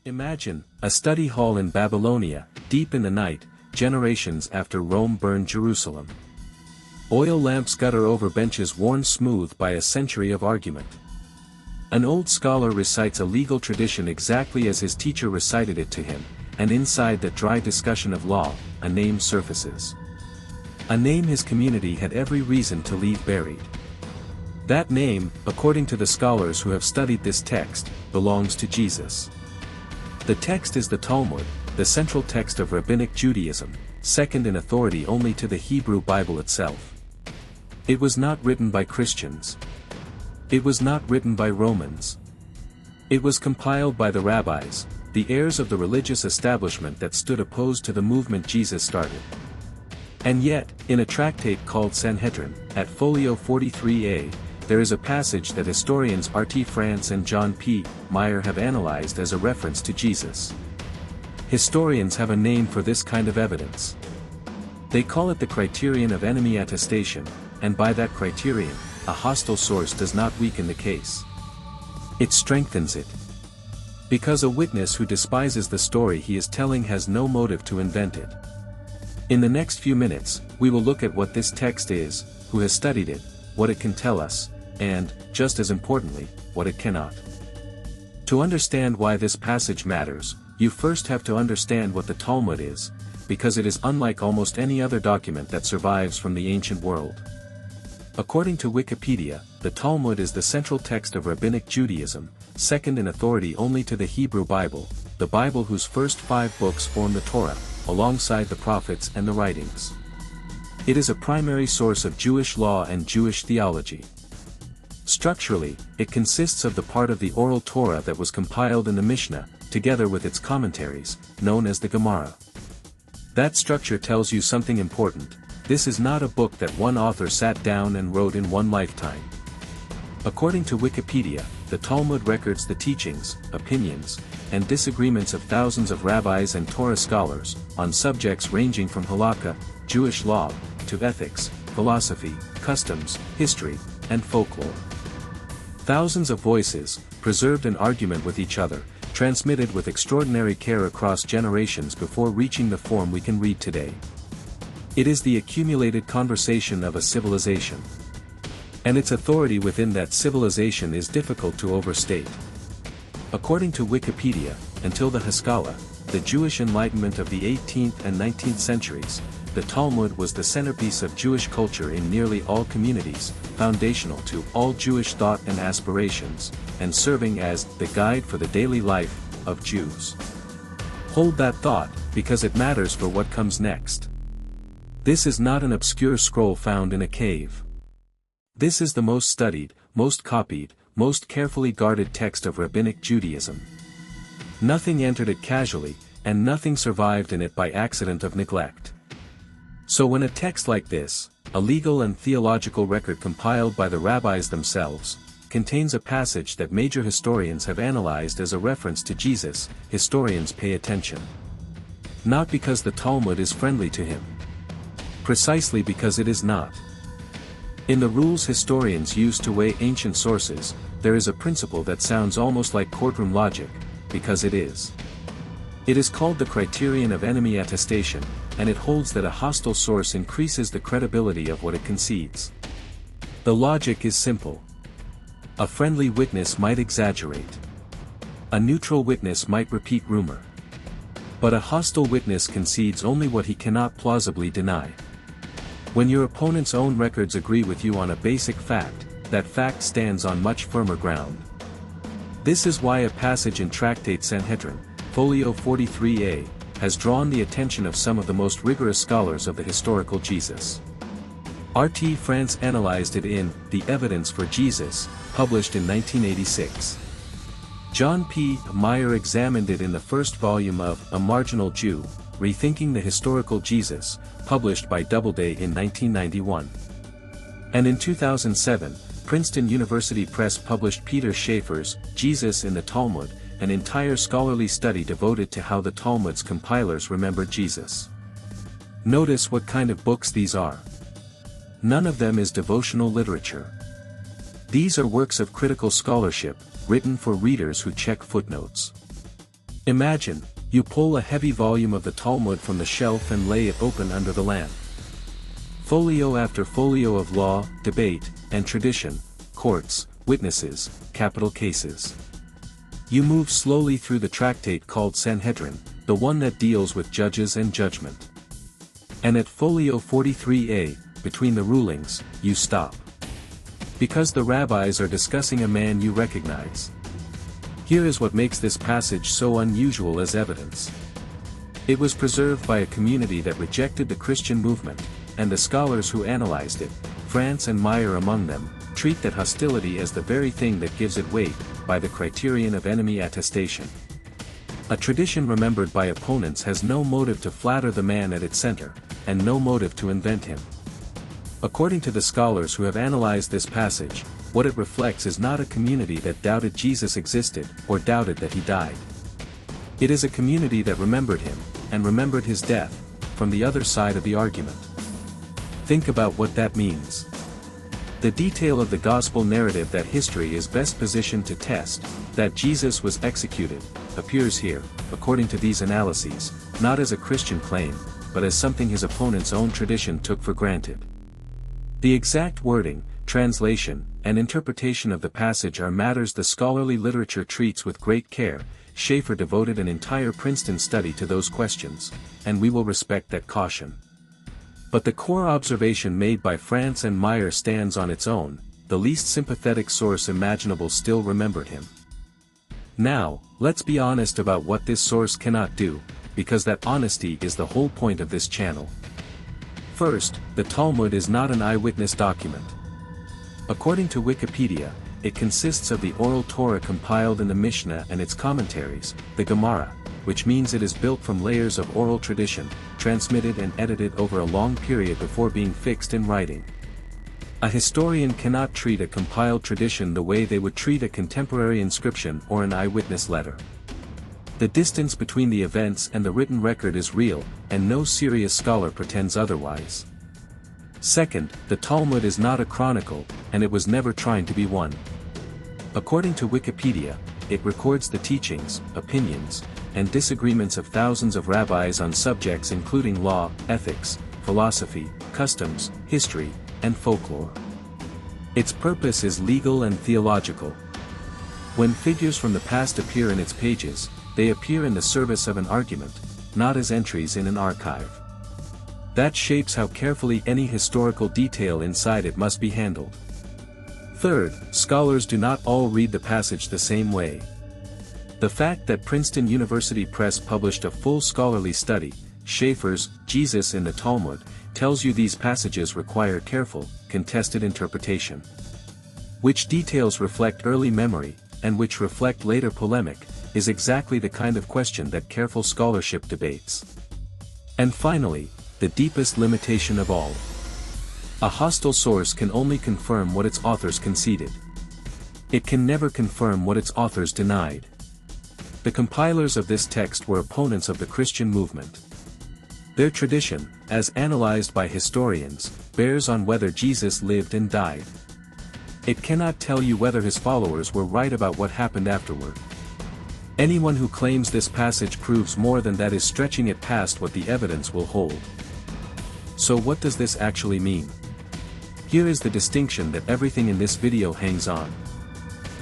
Imagine, a study hall in Babylonia, deep in the night, generations after Rome burned Jerusalem. Oil lamps gutter over benches worn smooth by a century of argument. An old scholar recites a legal tradition exactly as his teacher recited it to him, and inside that dry discussion of law, a name surfaces. A name his community had every reason to leave buried. That name, according to the scholars who have studied this text, belongs to Jesus. The text is the Talmud, the central text of rabbinic Judaism, second in authority only to the Hebrew Bible itself. It was not written by Christians. It was not written by Romans. It was compiled by the rabbis, the heirs of the religious establishment that stood opposed to the movement Jesus started. And yet, in a tractate called Sanhedrin, at folio 43a, there is a passage that historians R.T. France and John P. Meyer have analyzed as a reference to Jesus. Historians have a name for this kind of evidence. They call it the criterion of enemy attestation, and by that criterion, a hostile source does not weaken the case. It strengthens it. Because a witness who despises the story he is telling has no motive to invent it. In the next few minutes, we will look at what this text is, who has studied it, what it can tell us, and, just as importantly, what it cannot. To understand why this passage matters, you first have to understand what the Talmud is, because it is unlike almost any other document that survives from the ancient world. According to Wikipedia, the Talmud is the central text of rabbinic Judaism, second in authority only to the Hebrew Bible, the Bible whose first 5 books form the Torah, alongside the prophets and the writings. It is a primary source of Jewish law and Jewish theology. Structurally, it consists of the part of the oral Torah that was compiled in the Mishnah, together with its commentaries, known as the Gemara. That structure tells you something important: this is not a book that one author sat down and wrote in one lifetime. According to Wikipedia, the Talmud records the teachings, opinions, and disagreements of thousands of rabbis and Torah scholars, on subjects ranging from halakha, Jewish law, to ethics, philosophy, customs, history, and folklore. Thousands of voices, preserved in argument with each other, transmitted with extraordinary care across generations before reaching the form we can read today. It is the accumulated conversation of a civilization. And its authority within that civilization is difficult to overstate. According to Wikipedia, until the Haskalah, the Jewish Enlightenment of the 18th and 19th centuries, the Talmud was the centerpiece of Jewish culture in nearly all communities, foundational to all Jewish thought and aspirations, and serving as the guide for the daily life of Jews. Hold that thought, because it matters for what comes next. This is not an obscure scroll found in a cave. This is the most studied, most copied, most carefully guarded text of rabbinic Judaism. Nothing entered it casually, and nothing survived in it by accident of neglect. So when a text like this, a legal and theological record compiled by the rabbis themselves, contains a passage that major historians have analyzed as a reference to Jesus, historians pay attention. Not because the Talmud is friendly to him. Precisely because it is not. In the rules historians use to weigh ancient sources, there is a principle that sounds almost like courtroom logic, because it is. It is called the criterion of enemy attestation, and it holds that a hostile source increases the credibility of what it concedes. The logic is simple. A friendly witness might exaggerate. A neutral witness might repeat rumor. But a hostile witness concedes only what he cannot plausibly deny. When your opponent's own records agree with you on a basic fact, that fact stands on much firmer ground. This is why a passage in Tractate Sanhedrin, folio 43a, has drawn the attention of some of the most rigorous scholars of the historical Jesus. R.T. France analyzed it in The Evidence for Jesus, published in 1986. John P. Meyer examined it in the first volume of A Marginal Jew, Rethinking the Historical Jesus, published by Doubleday in 1991. And in 2007, Princeton University Press published Peter Schaeffer's Jesus in the Talmud, an entire scholarly study devoted to how the Talmud's compilers remembered Jesus. Notice what kind of books these are. None of them is devotional literature. These are works of critical scholarship, written for readers who check footnotes. Imagine, you pull a heavy volume of the Talmud from the shelf and lay it open under the lamp. Folio after folio of law, debate, and tradition, courts, witnesses, capital cases. You move slowly through the tractate called Sanhedrin, the one that deals with judges and judgment. And at folio 43a, between the rulings, you stop. Because the rabbis are discussing a man you recognize. Here is what makes this passage so unusual as evidence. It was preserved by a community that rejected the Christian movement, and the scholars who analyzed it, France and Meyer among them, treat that hostility as the very thing that gives it weight, by the criterion of enemy attestation. A tradition remembered by opponents has no motive to flatter the man at its center, and no motive to invent him. According to the scholars who have analyzed this passage, what it reflects is not a community that doubted Jesus existed, or doubted that he died. It is a community that remembered him, and remembered his death, from the other side of the argument. Think about what that means. The detail of the gospel narrative that history is best positioned to test, that Jesus was executed, appears here, according to these analyses, not as a Christian claim, but as something his opponent's own tradition took for granted. The exact wording, translation, and interpretation of the passage are matters the scholarly literature treats with great care. Schaeffer devoted an entire Princeton study to those questions, and we will respect that caution. But the core observation made by France and Meyer stands on its own: the least sympathetic source imaginable still remembered him. Now, let's be honest about what this source cannot do, because that honesty is the whole point of this channel. First, the Talmud is not an eyewitness document. According to Wikipedia, it consists of the oral Torah compiled in the Mishnah and its commentaries, the Gemara, which means it is built from layers of oral tradition, transmitted and edited over a long period before being fixed in writing. A historian cannot treat a compiled tradition the way they would treat a contemporary inscription or an eyewitness letter. The distance between the events and the written record is real, and no serious scholar pretends otherwise. Second, the Talmud is not a chronicle, and it was never trying to be one. According to Wikipedia, it records the teachings, opinions, and disagreements of thousands of rabbis on subjects including law, ethics, philosophy, customs, history, and folklore. Its purpose is legal and theological. When figures from the past appear in its pages, they appear in the service of an argument, not as entries in an archive. That shapes how carefully any historical detail inside it must be handled. Third, scholars do not all read the passage the same way. The fact that Princeton University Press published a full scholarly study, Schaeffer's Jesus in the Talmud, tells you these passages require careful, contested interpretation. Which details reflect early memory, and which reflect later polemic, is exactly the kind of question that careful scholarship debates. And finally, the deepest limitation of all. A hostile source can only confirm what its authors conceded. It can never confirm what its authors denied. The compilers of this text were opponents of the Christian movement. Their tradition, as analyzed by historians, bears on whether Jesus lived and died. It cannot tell you whether his followers were right about what happened afterward. Anyone who claims this passage proves more than that is stretching it past what the evidence will hold. So what does this actually mean? Here is the distinction that everything in this video hangs on.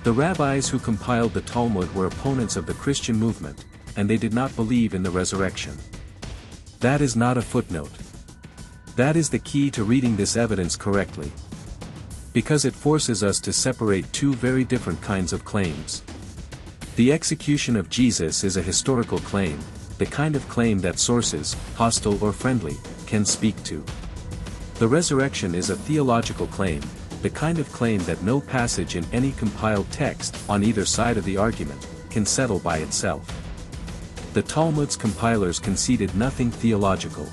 The rabbis who compiled the Talmud were opponents of the Christian movement, and they did not believe in the resurrection. That is not a footnote. That is the key to reading this evidence correctly. Because it forces us to separate two very different kinds of claims. The execution of Jesus is a historical claim, the kind of claim that sources, hostile or friendly, can speak to. The resurrection is a theological claim, the kind of claim that no passage in any compiled text, on either side of the argument, can settle by itself. The Talmud's compilers conceded nothing theological.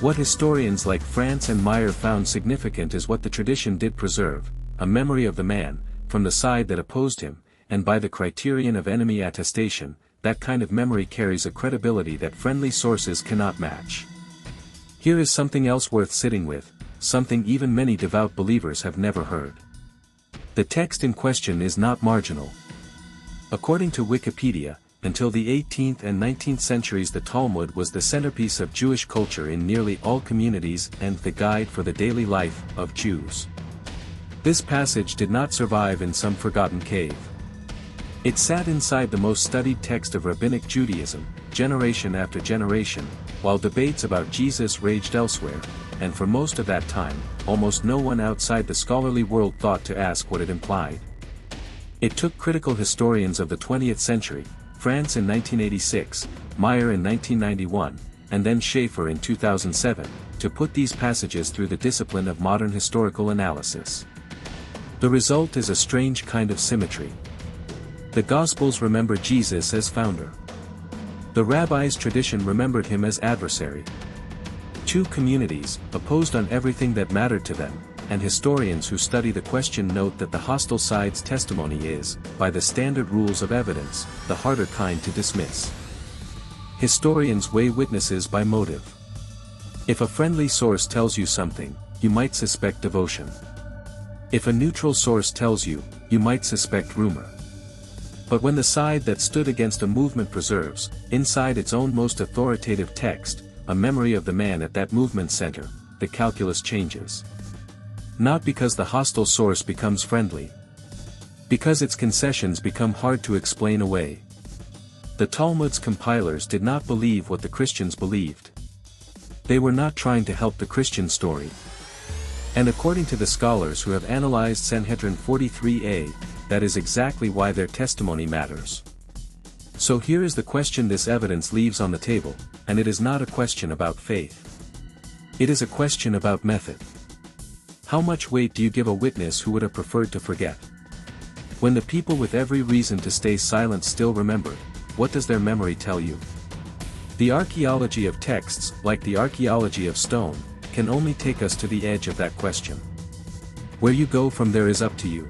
What historians like France and Meyer found significant is what the tradition did preserve, a memory of the man, from the side that opposed him, and by the criterion of enemy attestation, that kind of memory carries a credibility that friendly sources cannot match. Here is something else worth sitting with, something even many devout believers have never heard. The text in question is not marginal. According to Wikipedia, until the 18th and 19th centuries the Talmud was the centerpiece of Jewish culture in nearly all communities and the guide for the daily life of Jews. This passage did not survive in some forgotten cave. It sat inside the most studied text of rabbinic Judaism, generation after generation, while debates about Jesus raged elsewhere, and for most of that time, almost no one outside the scholarly world thought to ask what it implied. It took critical historians of the 20th century, France in 1986, Meyer in 1991, and then Schaeffer in 2007, to put these passages through the discipline of modern historical analysis. The result is a strange kind of symmetry. The Gospels remember Jesus as founder. The rabbis' tradition remembered him as adversary. Two communities, opposed on everything that mattered to them, and historians who study the question note that the hostile side's testimony is, by the standard rules of evidence, the harder kind to dismiss. Historians weigh witnesses by motive. If a friendly source tells you something, you might suspect devotion. If a neutral source tells you, you might suspect rumor. But when the side that stood against a movement preserves, inside its own most authoritative text, a memory of the man at that movement's center, the calculus changes. Not because the hostile source becomes friendly. Because its concessions become hard to explain away. The Talmud's compilers did not believe what the Christians believed. They were not trying to help the Christian story. And according to the scholars who have analyzed Sanhedrin 43a, that is exactly why their testimony matters. So here is the question this evidence leaves on the table, and it is not a question about faith. It is a question about method. How much weight do you give a witness who would have preferred to forget? When the people with every reason to stay silent still remember, what does their memory tell you? The archaeology of texts, like the archaeology of stone, can only take us to the edge of that question. Where you go from there is up to you.